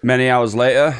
Many hours later,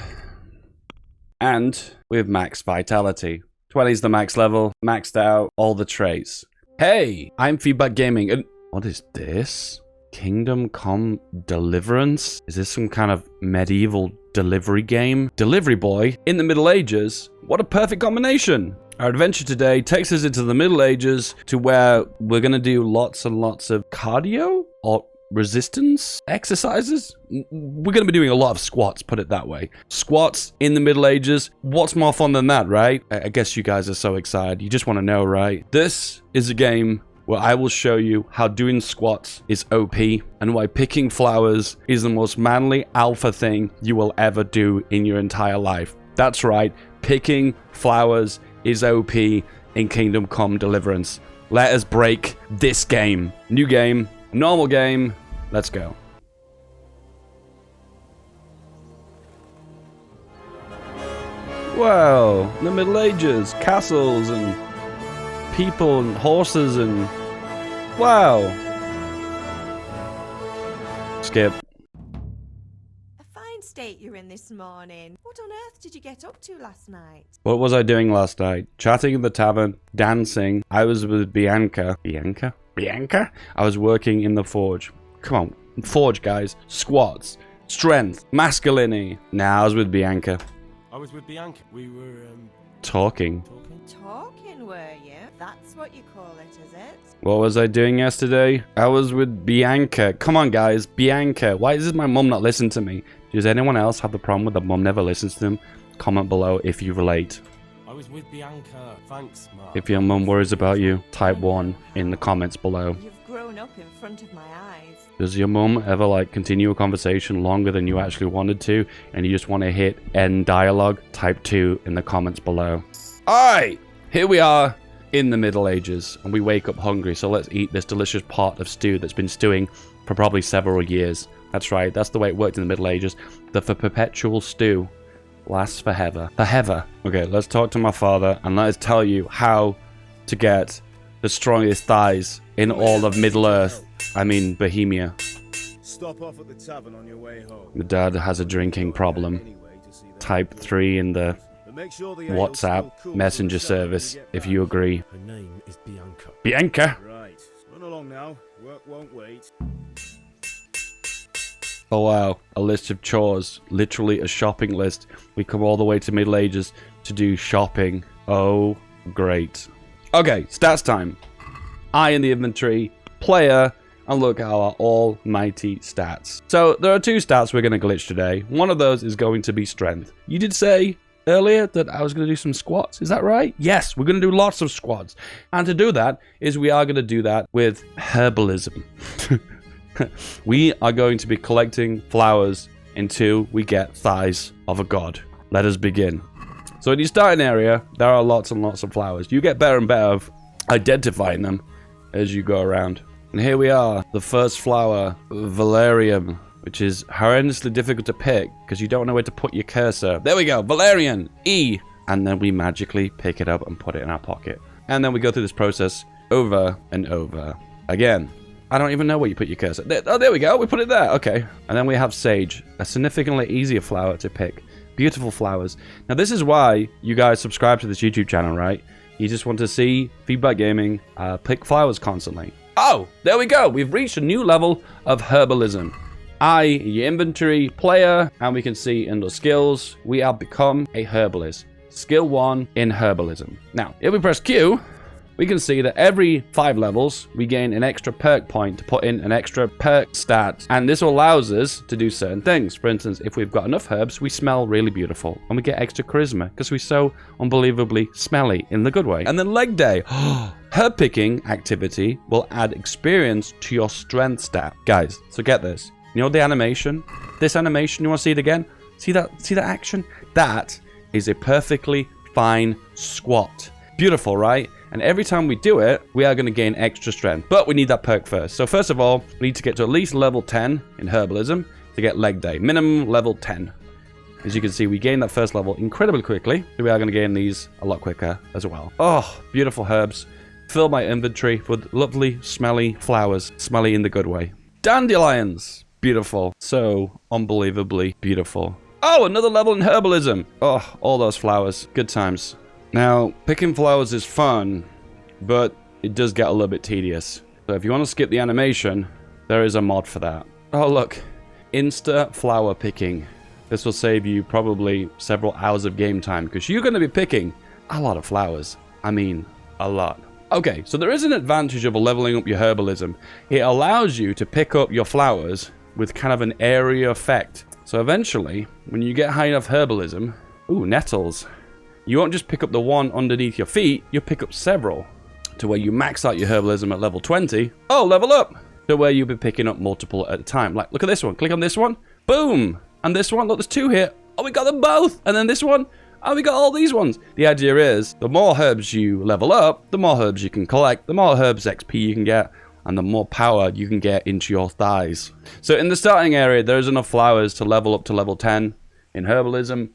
and with max vitality. 20 is the max level, maxed out all the traits. Hey, I'm FeedBackGaming, and what is this? Kingdom Come Deliverance? Is this some kind of medieval delivery game? Delivery boy in the Middle Ages? What a perfect combination! Our adventure today takes us into the Middle Ages to where we're gonna do lots and lots of cardio or resistance exercises. We're going to be doing a lot of squats, put it that way. Squats in the Middle Ages. What's more fun than that, right? I guess you guys are so excited. You just want to know, right? This is a game where I will show you how doing squats is OP and why picking flowers is the most manly alpha thing you will ever do in your entire life. That's right. Picking flowers is OP in Kingdom Come Deliverance. Let us break this game. New game. Normal game. Let's go. Wow, the Middle Ages, castles and people and horses and wow. Skip. A fine state you're in this morning. What on earth did you get up to last night? What was I doing last night? Chatting in the tavern, dancing. I was with Bianca. Bianca? I was working in the forge. Come on, forge guys. Squats, strength, masculinity. Nah, I was with Bianca. I was with Bianca. We were, Talking. Talking, were you? That's what you call it, is it? What was I doing yesterday? I was with Bianca. Come on, guys. Bianca. Why does my mum not listen to me? Does anyone else have the problem with the mum never listens to them? Comment below if you relate. I was with Bianca. Thanks, Mark. If your mum worries about you, type 1 in the comments below. You've grown up in front of my eyes. Does your mum ever, like, continue a conversation longer than you actually wanted to, and you just want to hit end dialogue? Type 2 in the comments below. Alright, here we are in the Middle Ages, and we wake up hungry, so let's eat this delicious pot of stew that's been stewing for probably several years. That's right, that's the way it worked in the Middle Ages. The perpetual stew lasts forever. Forever. Okay, let's talk to my father, and let's tell you how to get the strongest thighs in all of Middle-earth. I mean, Bohemia. Stop off at the tavern on your way home. The dad has a drinking problem. Type 3 in the WhatsApp messenger service if you agree. Her name is Bianca. Bianca! Right, run along now. Work won't wait. Oh wow, a list of chores. Literally a shopping list. We come all the way to Middle Ages to do shopping. Oh, great. Okay, stats time. I in the inventory, player, and look at our almighty stats. So there are 2 stats we're going to glitch today. One of those is going to be strength. You did say earlier that I was going to do some squats. Is that right? Yes, we're going to do lots of squats. And to do that is we are going to do that with herbalism. We are going to be collecting flowers until we get thighs of a god. Let us begin. So when you start an area, there are lots and lots of flowers. You get better and better of identifying them as you go around. And here we are, the first flower, Valerian, which is horrendously difficult to pick because you don't know where to put your cursor. There we go, Valerian, E. And then we magically pick it up and put it in our pocket. And then we go through this process over and over again. I don't even know where you put your cursor. There we go. We put it there. Okay. And then we have sage, a significantly easier flower to pick. Beautiful flowers. Now, this is why you guys subscribe to this YouTube channel, right? You just want to see FeedBackGaming pick flowers constantly. Oh, there we go. We've reached a new level of herbalism. Your inventory, player, and we can see in the skills, we have become a herbalist. Skill 1 in herbalism. Now, if we press Q, we can see that every 5 levels, we gain an extra perk point to put in an extra perk stat. And this allows us to do certain things. For instance, if we've got enough herbs, we smell really beautiful. And we get extra charisma because we're so unbelievably smelly in the good way. And then leg day. Herb picking activity will add experience to your strength stat. Guys, so get this. You know the animation? This animation, you want to see it again? See that action? That is a perfectly fine squat. Beautiful, right? And every time we do it, we are going to gain extra strength. But we need that perk first. So first of all, we need to get to at least level 10 in herbalism to get leg day. Minimum level 10. As you can see, we gain that first level incredibly quickly. So we are going to gain these a lot quicker as well. Oh, beautiful herbs. Fill my inventory with lovely, smelly flowers. Smelly in the good way. Dandelions. Beautiful. So unbelievably beautiful. Oh, another level in herbalism. Oh, all those flowers. Good times. Now, picking flowers is fun, but it does get a little bit tedious. So if you want to skip the animation, there is a mod for that. Oh, look. Insta flower picking. This will save you probably several hours of game time because you're going to be picking a lot of flowers. I mean, a lot. Okay, so there is an advantage of leveling up your herbalism. It allows you to pick up your flowers with kind of an area effect. So eventually, when you get high enough herbalism, ooh, nettles, you won't just pick up the one underneath your feet, you'll pick up several to where you max out your herbalism at level 20. Oh, level up! To where you'll be picking up multiple at a time. Like, look at this one. Click on this one. Boom! And this one, look, there's two here. Oh, we got them both! And then this one. Oh, we got all these ones. The idea is, the more herbs you level up, the more herbs you can collect, the more herbs XP you can get, and the more power you can get into your thighs. So in the starting area, there is enough flowers to level up to level 10 in herbalism,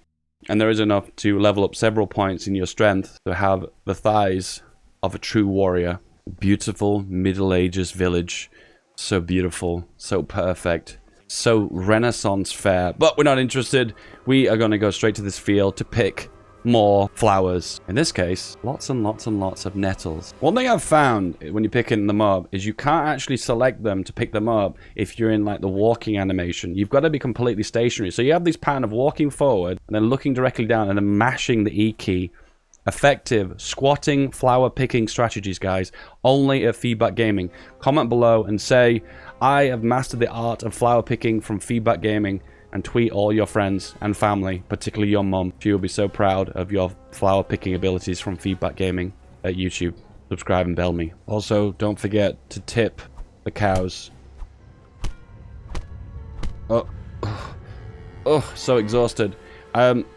and there is enough to level up several points in your strength to have the thighs of a true warrior. Beautiful Middle Ages village. So beautiful, so perfect. So Renaissance fair, but we're not interested. We are going to go straight to this field to pick more flowers. In this case, lots and lots and lots of nettles. One thing I've found when you're picking them up is you can't actually select them to pick them up if you're in like the walking animation. You've got to be completely stationary. So you have this pattern of walking forward and then looking directly down and then mashing the E key. Effective squatting flower picking strategies, guys. Only at FeedBackGaming. Comment below and say, I have mastered the art of flower picking from FeedBackGaming, and tweet all your friends and family, particularly your mum. She will be so proud of your flower picking abilities from FeedBackGaming at YouTube. Subscribe and bell me. Also, don't forget to tip the cows. Oh, so exhausted.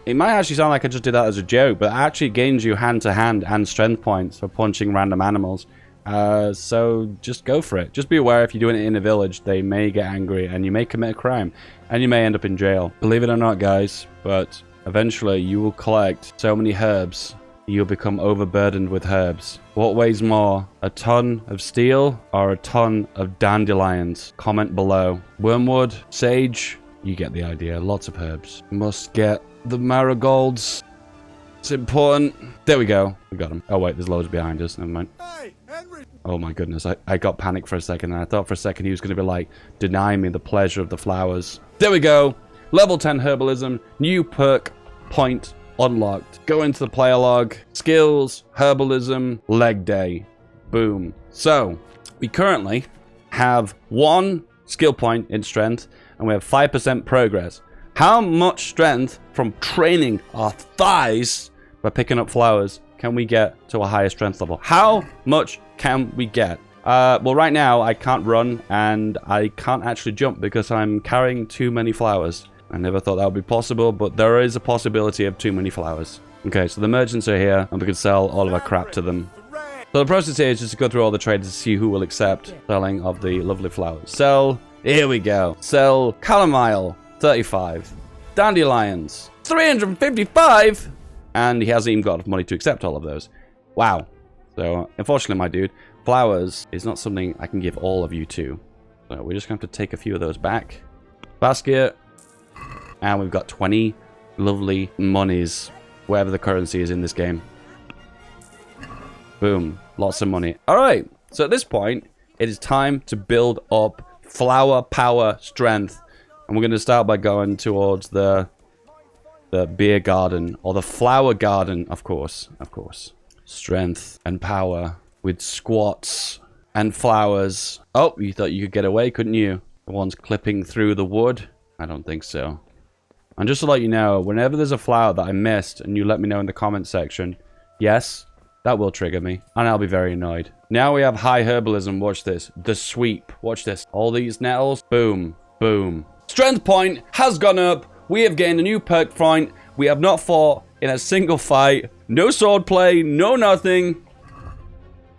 It might actually sound like I just did that as a joke, but it actually gains you hand-to-hand and strength points for punching random animals. So just go for it. Just be aware if you're doing it in a village, they may get angry and you may commit a crime and you may end up in jail. Believe it or not, guys, but eventually you will collect so many herbs, you'll become overburdened with herbs. What weighs more, a ton of steel or a ton of dandelions? Comment below. Wormwood, sage, you get the idea. Lots of herbs. Must get the marigolds. It's important. There we go. We got them. Oh, wait. There's loads behind us. Never mind. Hey, Henry! Oh, my goodness. I got panicked for a second. And I thought for a second he was going to be like, deny me the pleasure of the flowers. There we go. Level 10 herbalism. New perk point unlocked. Go into the player log. Skills. Herbalism. Leg day. Boom. So, we currently have 1 skill point in strength. And we have 5% progress. How much strength from training our thighs by picking up flowers can we get to a higher strength level? How much can we get? Well, right now, I can't run and I can't actually jump because I'm carrying too many flowers. I never thought that would be possible, but there is a possibility of too many flowers. Okay, so the merchants are here and we can sell all of our crap to them. So the process here is just to go through all the traders to see who will accept selling of the lovely flowers. Sell. Here we go. Sell chamomile, 35. Dandelions, 355. And he hasn't even got enough money to accept all of those. Wow. So, unfortunately, my dude, flowers is not something I can give all of you to. So, we're just going to have to take a few of those back. Basket. And we've got 20 lovely monies, whatever the currency is in this game. Boom. Lots of money. All right. So, at this point, it is time to build up flower power strength. And we're going to start by going towards the beer garden, or the flower garden, of course. Strength and power with squats and flowers. Oh, you thought you could get away, couldn't you? The ones clipping through the wood? I don't think so. And just to let you know, whenever there's a flower that I missed, and you let me know in the comment section, yes, that will trigger me, and I'll be very annoyed. Now we have high herbalism. Watch this. The sweep. Watch this. All these nettles. Boom. Boom. Strength point has gone up. We have gained a new perk point. We have not fought in a single fight. No sword play. No nothing.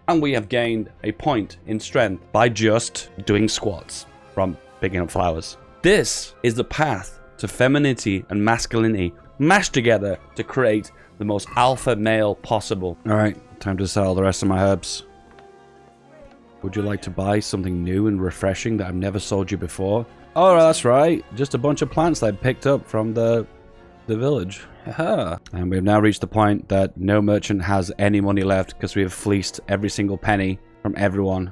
And we have gained a point in strength by just doing squats from picking up flowers. This is the path to femininity and masculinity mashed together to create the most alpha male possible. All right, time to sell the rest of my herbs. Would you like to buy something new and refreshing that I've never sold you before? Oh, that's right. Just a bunch of plants that I picked up from the the village. And we've now reached the point that no merchant has any money left because we have fleeced every single penny from everyone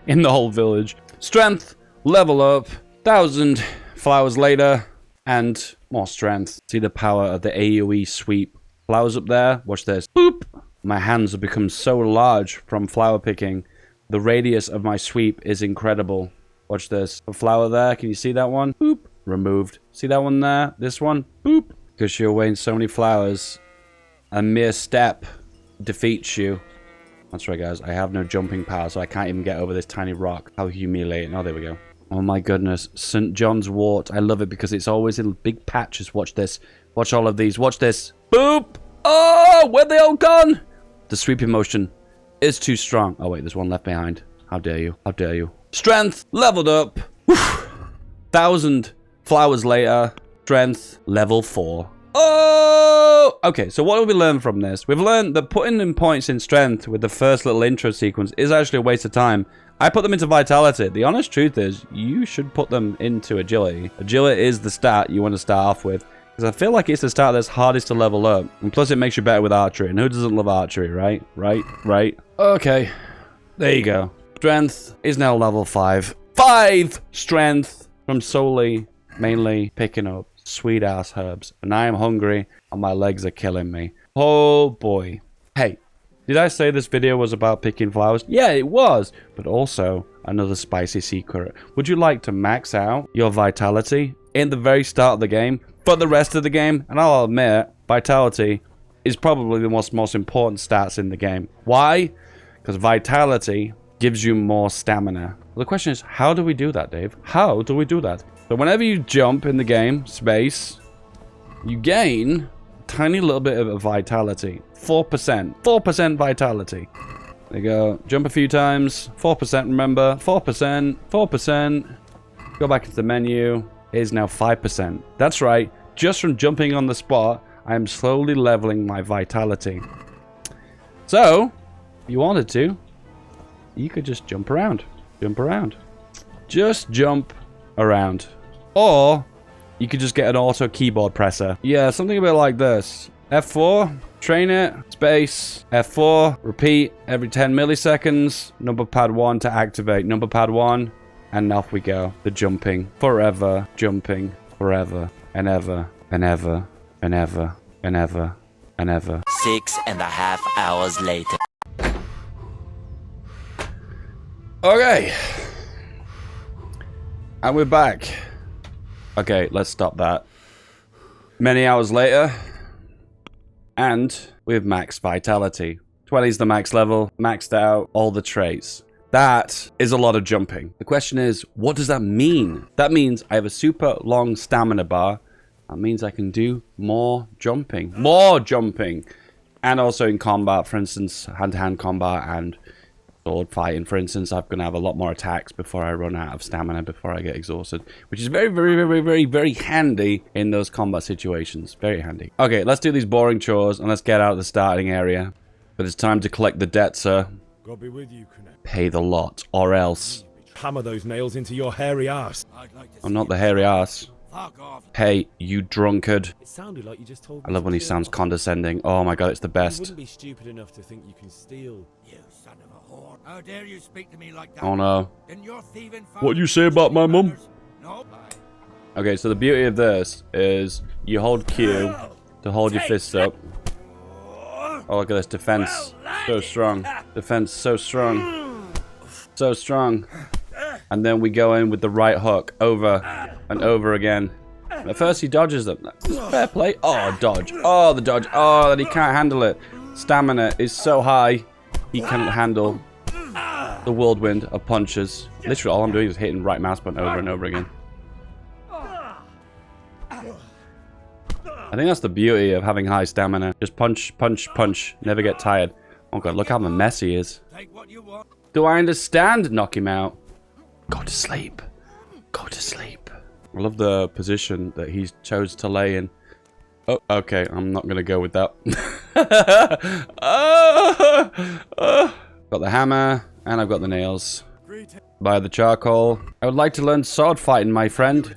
in the whole village. Strength, level up, 1,000 flowers later, and more strength. See the power of the AoE sweep. Flowers up there, watch this. Boop! My hands have become so large from flower picking. The radius of my sweep is incredible. Watch this. A flower there, can you see that one? Boop! Removed. See that one there? This one? Boop! Because you're weighing so many flowers, a mere step defeats you. That's right, guys. I have no jumping power, so I can't even get over this tiny rock. How humiliating. Oh, there we go. Oh, my goodness. St. John's wort. I love it because it's always in big patches. Watch this. Watch all of these. Watch this. Boop! Oh, where they all gone? The sweeping motion is too strong. Oh, wait. There's one left behind. How dare you? How dare you? Strength leveled up. 1,000 flowers later. Strength level 4. Oh! Okay, so what have we learned from this? We've learned that putting in points in strength with the first little intro sequence is actually a waste of time. I put them into vitality. The honest truth is, you should put them into agility. Agility is the stat you want to start off with. Because I feel like it's the stat that's hardest to level up. And plus it makes you better with archery. And who doesn't love archery, right? Right? Okay. There you go. Strength is now level 5. 5 strength from solely, mainly picking up sweet ass herbs. And I am hungry and my legs are killing me. Oh boy. Hey, did I say this video was about picking flowers? Yeah, it was. But also another spicy secret. Would you like to max out your vitality in the very start of the game for the rest of the game? And I'll admit, vitality is probably the most important stats in the game. Why? Because vitality gives you more stamina. Well, the question is, how do we do that, Dave? How do we do that? So whenever you jump in the game space, you gain a tiny little bit of vitality. 4%. 4% vitality. There you go. Jump a few times. 4%, remember. 4%. 4%. Go back into the menu. It is now 5%. That's right. Just from jumping on the spot, I am slowly leveling my vitality. So, if you wanted to, you could just jump around. Jump around. Just jump around. Or, you could just get an auto keyboard presser. Yeah, something a bit like this. F4, train it, space, F4, repeat every 10 milliseconds. Number pad 1 to activate. Number pad 1, and off we go. The jumping. Forever. Jumping. Forever. And ever. And ever. And ever. And ever. And ever. 6.5 hours later. Okay. And we're back. Okay, let's stop that. Many hours later. And we have max vitality. 20 is the max level. Maxed out all the traits. That is a lot of jumping. The question is, what does that mean? That means I have a super long stamina bar. That means I can do more jumping. More jumping. And also in combat, for instance, hand-to-hand combat and sword fighting, for instance, I'm going to have a lot more attacks before I run out of stamina, before I get exhausted. Which is very, very, very, very, very handy in those combat situations. Very handy. Okay, let's do these boring chores and let's get out of the starting area. But it's time to collect the debt, sir. God be with you, Connect. Pay the lot, or else. Hammer those nails into your hairy ass. I'm not the hairy ass. Hey, you drunkard. It sounded like you just told I love when he sounds condescending. Oh my god, it's the You best. wouldn't be stupid enough to think you can steal. You son of a whore. How dare you speak to me like that? Oh no. Didn't your thieving What'd you say about my mum? No. Okay, so the beauty of this is you hold Q to hold your fists up. Oh, look at this. Defense. So strong. Defense so strong. So strong. And then we go in with the right hook. Over and over again. At first he dodges them. Fair play. Oh, dodge. Oh, the dodge. Oh, that he can't handle it. Stamina is so high. He cannot handle the whirlwind of punches. Literally, all I'm doing is hitting right mouse button over and over again. I think that's the beauty of having high stamina. Just punch, punch, punch. Never get tired. Oh god, look how mess he is. Take what you want. Do I understand? Knock him out. Go to sleep. Go to sleep. I love the position that he chose to lay in. Oh, okay. I'm not going to go with that. Got the hammer, and I've got the nails. Buy the charcoal. I would like to learn sword fighting, my friend.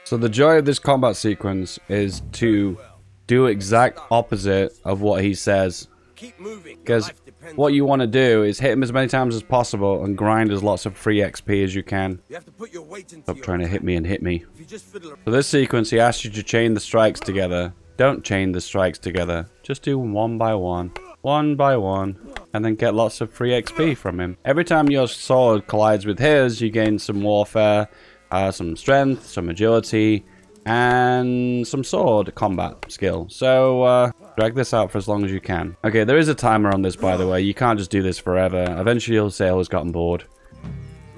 So the joy of this combat sequence is to do exact opposite of what he says. Keep moving. Because what you want to do is hit him as many times as possible and grind as lots of free XP as you can. You have to put your weight into Stop your trying to hit me and hit me. If you just fiddle around. For this sequence, he asks you to chain the strikes together. Don't chain the strikes together. Just do one by one, and then get lots of free XP from him. Every time your sword collides with his, you gain some warfare, some strength, some agility, and some sword combat skill. So, drag this out for as long as you can. Okay, there is a timer on this, by the way. You can't just do this forever. Eventually, you'll say I was gotten bored.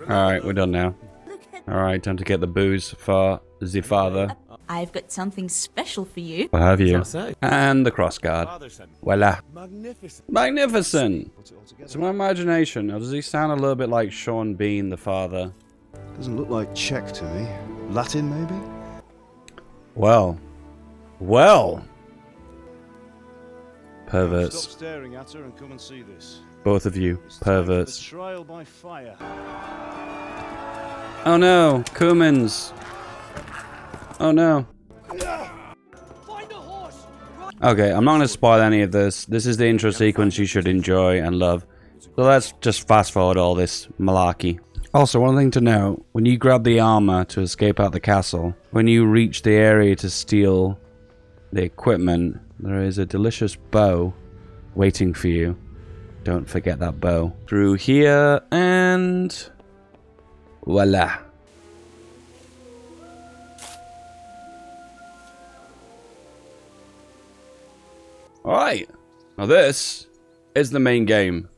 Alright, we're done now. Alright, time to get the booze for the father. I've got something special for you. What have you? What's that? And the crossguard. Voila. Magnificent. Magnificent! It's my imagination. Or does he sound a little bit like Sean Bean, the father? Doesn't look like Czech to me. Latin, maybe? Well. Well! Perverts. Stop staring at her and come and see this. Both of you. It's time for the Perverts. trial by fire. Oh no! Cummins! Oh no. Okay, I'm not going to spoil any of this. This is the intro sequence you should enjoy and love. So let's just fast forward all this malarkey. Also, one thing to note, when you grab the armor to escape out the castle, when you reach the area to steal the equipment, there is a delicious bow waiting for you. Don't forget that bow. Through here, and voila. Alright, now this is the main game.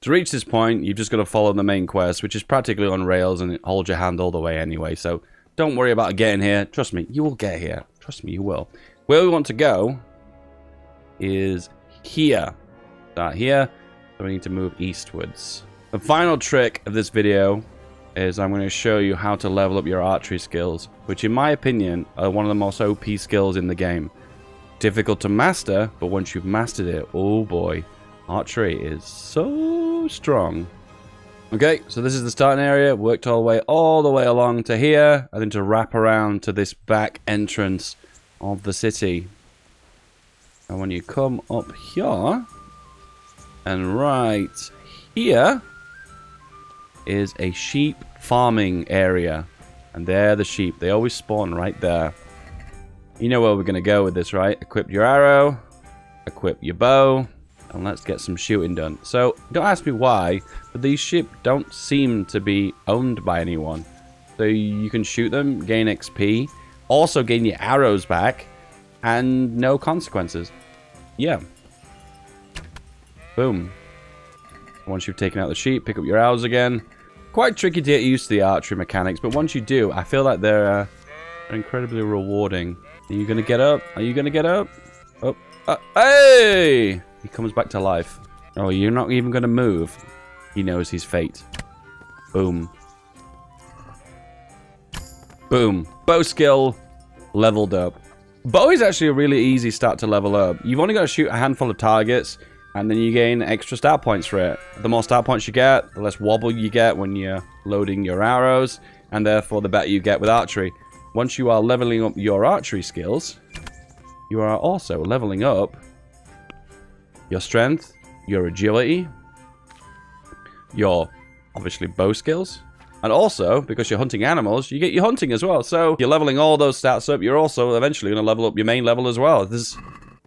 To reach this point, you've just got to follow the main quest, which is practically on rails and it holds your hand all the way anyway, so don't worry about getting here. Trust me, you will get here. Trust me, you will. Where we want to go is here. Start here, so we need to move eastwards. The final trick of this video is I'm going to show you how to level up your archery skills, which in my opinion are one of the most OP skills in the game. Difficult to master, but once you've mastered it, oh boy, archery is so strong. Okay, so this is the starting area. Worked all the way along to here, and then to wrap around to this back entrance of the city. And when you come up here, and right here is a sheep farming area. And there are the sheep. They always spawn right there. You know where we're going to go with this, right? Equip your arrow, equip your bow, and let's get some shooting done. So, don't ask me why, but these sheep don't seem to be owned by anyone. So you can shoot them, gain XP, also gain your arrows back, and no consequences. Yeah. Boom. Once you've taken out the sheep, pick up your arrows again. Quite tricky to get used to the archery mechanics, but once you do, I feel like they're incredibly rewarding. Are you going to get up? Are you going to get up? Oh, hey! He comes back to life. Oh, you're not even going to move. He knows his fate. Boom. Boom. Bow skill leveled up. Bow is actually a really easy start to level up. You've only got to shoot a handful of targets, and then you gain extra stat points for it. The more stat points you get, the less wobble you get when you're loading your arrows, and therefore the better you get with archery. Once you are leveling up your archery skills, you are also leveling up your strength, your agility, your, obviously, bow skills, and also, because you're hunting animals, you get your hunting as well. So, you're leveling all those stats up, you're also eventually going to level up your main level as well. There's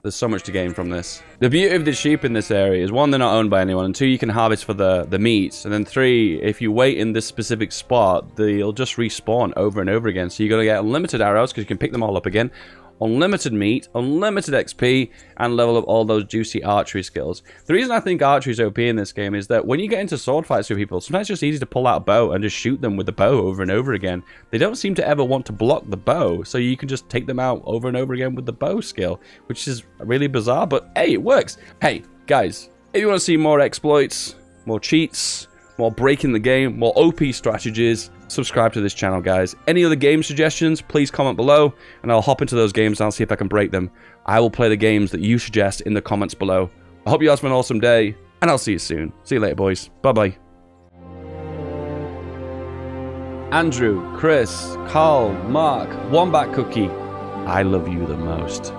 so much to gain from this. The beauty of the sheep in this area is, one, they're not owned by anyone, and two, you can harvest for the meat, and then three, if you wait in this specific spot, they'll just respawn over and over again. So you're going to get unlimited arrows, because you can pick them all up again, unlimited meat, unlimited XP, and level up all those juicy archery skills. The reason I think archery is OP in this game is that when you get into sword fights with people, sometimes it's just easy to pull out a bow and just shoot them with the bow over and over again. They don't seem to ever want to block the bow, so you can just take them out over and over again with the bow skill, which is really bizarre, but hey, it works. Hey, guys, if you want to see more exploits, more cheats, more breaking the game, more OP strategies, subscribe to this channel, guys. Any other game suggestions, please comment below, and I'll hop into those games and I'll see if I can break them. I will play the games that you suggest in the comments below. I hope you guys have an awesome day, and I'll see you soon. See you later, boys. Bye-bye. Andrew, Chris, Carl, Mark, Wombat Cookie. I love you the most.